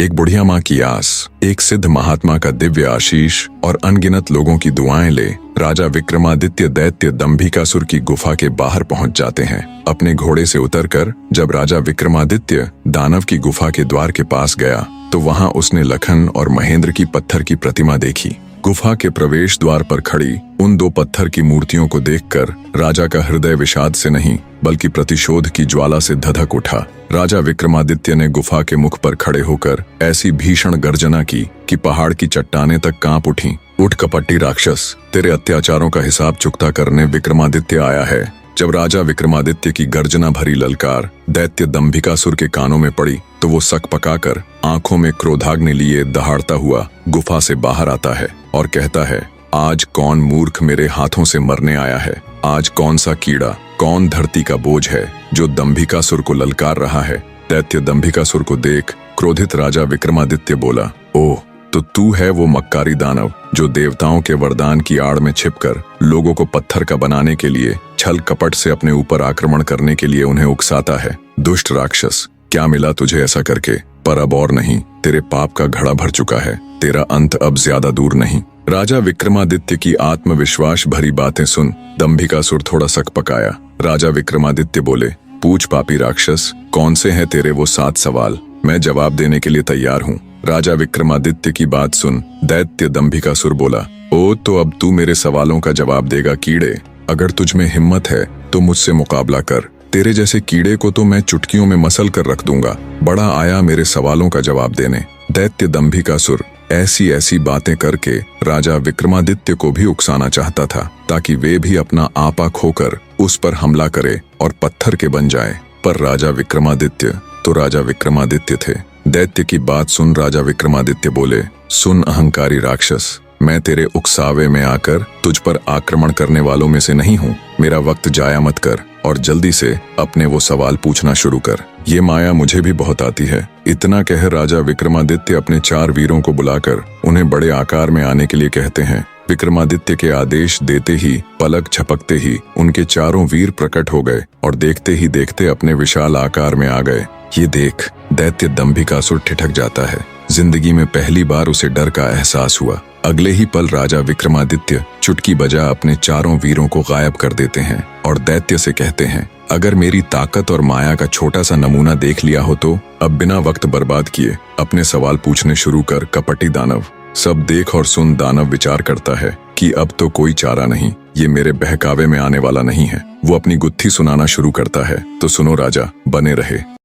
एक बुढ़िया माँ की आस, एक सिद्ध महात्मा का दिव्य आशीष और अनगिनत लोगों की दुआएं ले राजा विक्रमादित्य दैत्य दंभिकासुर की गुफा के बाहर पहुंच जाते हैं। अपने घोड़े से उतरकर जब राजा विक्रमादित्य दानव की गुफा के द्वार के पास गया तो वहां उसने लखन और महेंद्र की पत्थर की प्रतिमा देखी। गुफा के प्रवेश द्वार पर खड़ी उन दो पत्थर की मूर्तियों को देखकर राजा का हृदय विषाद से नहीं बल्कि प्रतिशोध की ज्वाला से धधक उठा। राजा विक्रमादित्य ने गुफा के मुख पर खड़े होकर ऐसी भीषण गर्जना की कि पहाड़ की चट्टानें तक कांप उठीं। उठ कपटी राक्षस, तेरे अत्याचारों का हिसाब चुकता करने विक्रमादित्य आया है। जब राजा विक्रमादित्य की गर्जना भरी ललकार दैत्य दंभिकासुर के कानों में पड़ी तो वो सक पकाकर आंखों में क्रोधाग्नि लिए दहाड़ता हुआ गुफा से बाहर आता है और कहता है, आज कौन मूर्ख मेरे हाथों से मरने आया है? आज कौन सा कीड़ा, कौन धरती का बोझ है जो दंभिकासुर को ललकार रहा है? दैत्य दंभिकासुर को देख क्रोधित राजा विक्रमादित्य बोला, ओह, तो तू है वो मक्कारी दानव जो देवताओं के वरदान की आड़ में छिपकर लोगों को पत्थर का बनाने के लिए छल कपट से अपने ऊपर आक्रमण करने के लिए उन्हें उकसाता है। दुष्ट राक्षस, क्या मिला तुझे ऐसा करके? पर अब और नहीं, तेरे पाप का घड़ा भर चुका है, तेरा अंत अब ज्यादा दूर नहीं। राजा विक्रमादित्य की आत्मविश्वास भरी बातें सुन दंभिकासुर थोड़ा सक पकाया। राजा विक्रमादित्य बोले, पूछ पापी राक्षस, कौन से हैं तेरे वो 7 सवाल? मैं जवाब देने के लिए तैयार हूँ। राजा विक्रमादित्य की बात सुन दैत्य दंभिकासुर बोला, ओ, तो अब तू मेरे सवालों का जवाब देगा कीड़े? अगर तुझ में हिम्मत है तो मुझसे मुकाबला कर। तेरे जैसे कीड़े को तो मैं चुटकियों में मसल कर रख दूंगा। बड़ा आया मेरे सवालों का जवाब देने। दैत्य दंभिकासुर ऐसी ऐसी बातें करके राजा विक्रमादित्य को भी उकसाना चाहता था ताकि वे भी अपना आपा खोकर उस पर हमला करे और पत्थर के बन जाए। पर राजा विक्रमादित्य थे। दैत्य की बात सुन राजा विक्रमादित्य बोले, सुन अहंकारी राक्षस, मैं तेरे उकसावे में आकर तुझ पर आक्रमण करने वालों में से नहीं हूँ। मेरा वक्त जाया मत कर और जल्दी से अपने वो सवाल पूछना शुरू कर। ये माया मुझे भी बहुत आती है। इतना कह राजा विक्रमादित्य अपने 4 वीरों को बुलाकर उन्हें बड़े आकार में आने के लिए कहते हैं। विक्रमादित्य के आदेश देते ही पलक झपकते ही उनके 4 वीर प्रकट हो गए और देखते ही देखते अपने विशाल आकार में आ गए। ये देख दैत्य दंभिकासुर ठिठक जाता है। जिंदगी में पहली बार उसे डर का एहसास हुआ। अगले ही पल राजा विक्रमादित्य चुटकी बजा अपने 4 वीरों को गायब कर देते हैं और दैत्य से कहते हैं, अगर मेरी ताकत और माया का छोटा सा नमूना देख लिया हो तो अब बिना वक्त बर्बाद किए अपने सवाल पूछने शुरू कर कपटी दानव। सब देख और सुन दानव विचार करता है कि अब तो कोई चारा नहीं, ये मेरे बहकावे में आने वाला नहीं है। वो अपनी गुत्थी सुनाना शुरू करता है। तो सुनो राजा, बने रहे।